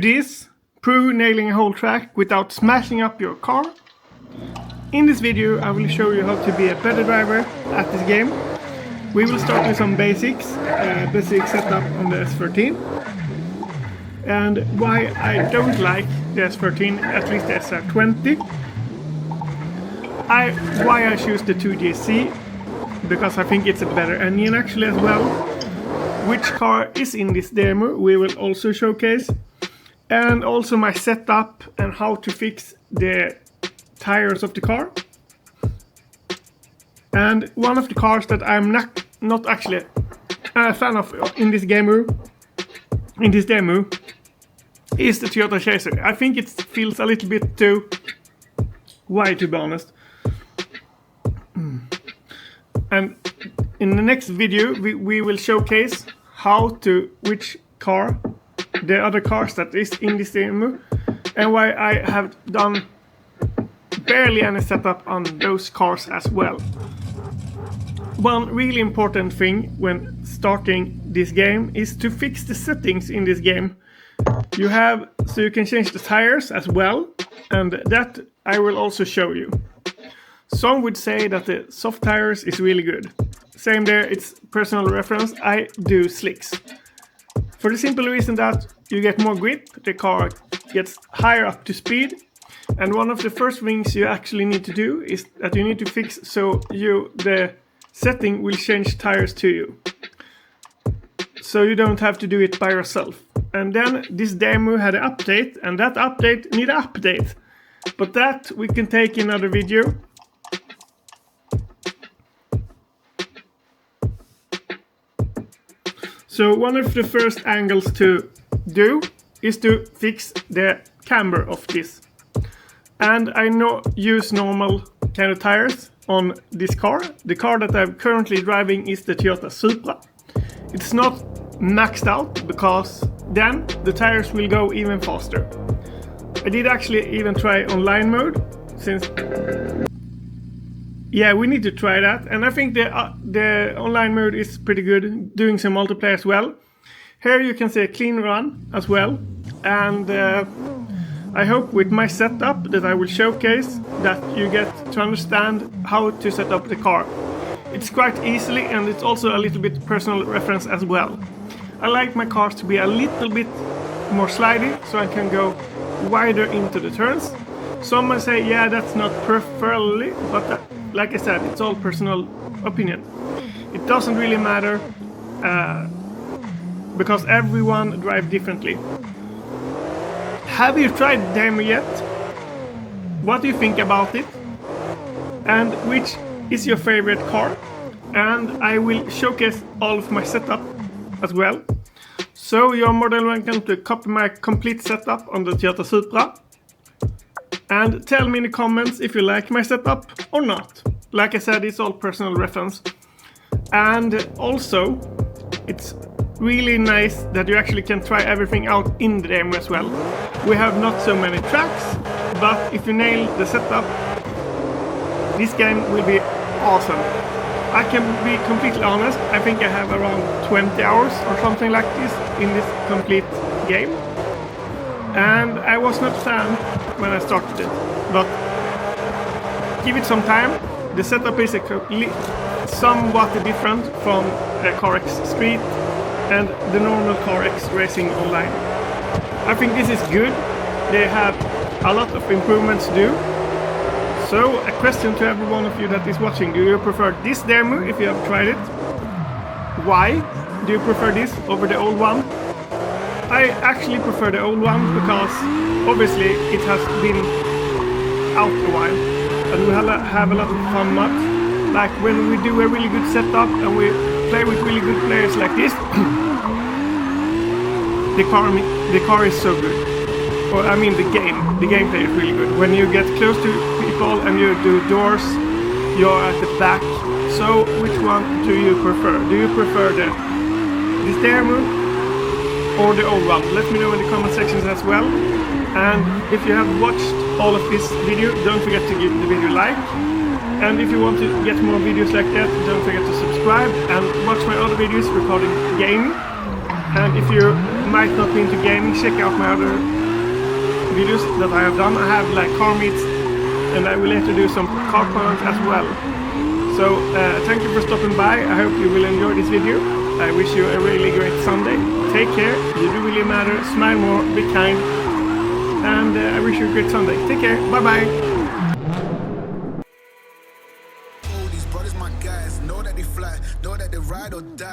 This prove nailing a whole track without smashing up your car. In this video I will show you how to be a better driver at this game. We will start with some basic setup on the S13 and why I don't like the S13, at least the SR20. Why I choose the 2JC, because I think it's a better engine actually as well. Which car is in this demo we will also showcase. And also my setup and how to fix the tires of the car. And one of the cars that I'm not actually a fan of in this demo is the Toyota Chaser. I think it feels a little bit too wide, to be honest. And in the next video we will showcase which car the other cars that is in this demo and why I have done barely any setup on those cars as well. One really important thing when starting this game is to fix the settings in this game. So you can change the tires as well, and that I will also show you. Some would say that the soft tires is really good. Same there, it's personal reference, I do slicks. For the simple reason that you get more grip, the car gets higher up to speed, and one of the first things you actually need to do is that you need to fix so the setting will change tires to you. So you don't have to do it by yourself. And then this demo had an update, and that update need an update. But that we can take in another video. So one of the first angles to do is to fix the camber of this. And I use normal kind of tires on this car. The car that I'm currently driving is the Toyota Supra. It's not maxed out because then the tires will go even faster. I did actually even try online mode, since yeah, we need to try that, and I think the online mode is pretty good, doing some multiplayer as well. Here you can see a clean run as well, and I hope with my setup that I will showcase that you get to understand how to set up the car. It's quite easily, and it's also a little bit personal reference as well. I like my cars to be a little bit more slidey, so I can go wider into the turns. Some might say, yeah, that's not preferably, but like I said, it's all personal opinion. It doesn't really matter because everyone drives differently. Have you tried the demo yet? What do you think about it? And which is your favorite car? And I will showcase all of my setup as well. So you're more than welcome to copy my complete setup on the Toyota Supra. And tell me in the comments if you like my setup or not. Like I said, it's all personal reference. And also, it's really nice that you actually can try everything out in the demo as well. We have not so many tracks, but if you nail the setup, this game will be awesome. I can be completely honest, I think I have around 20 hours or something like this in this complete game. And I was not a fan when I started it, but give it some time. The setup is somewhat different from CarX Street and the normal CarX Racing Online. I think this is good. They have a lot of improvements to do. So a question to every one of you that is watching: do you prefer this demo if you have tried it? Why do you prefer this over the old one? I actually prefer the old one because obviously it has been out a while and we have a lot of fun mods. Like when we do a really good setup and we play with really good players like this, the car is so good. Or I mean the gameplay is really good. When you get close to people and you do doors, you're at the back. So which one do you prefer? Do you prefer this demo or the old one? Let me know in the comment sections as well. And if you have watched all of this video, don't forget to give the video a like. And if you want to get more videos like that, don't forget to subscribe and watch my other videos regarding gaming. And if you might not be into gaming, check out my other videos that I have done. I have like car meets, and I will later do some car plans as well. So thank you for stopping by. I hope you will enjoy this video. I wish you a really great Sunday. Take care. You do really matter. Smile more. Be kind. And I wish you a great Sunday. Take care. Bye bye. These brothers my guys, know that they fly, know that they ride or die.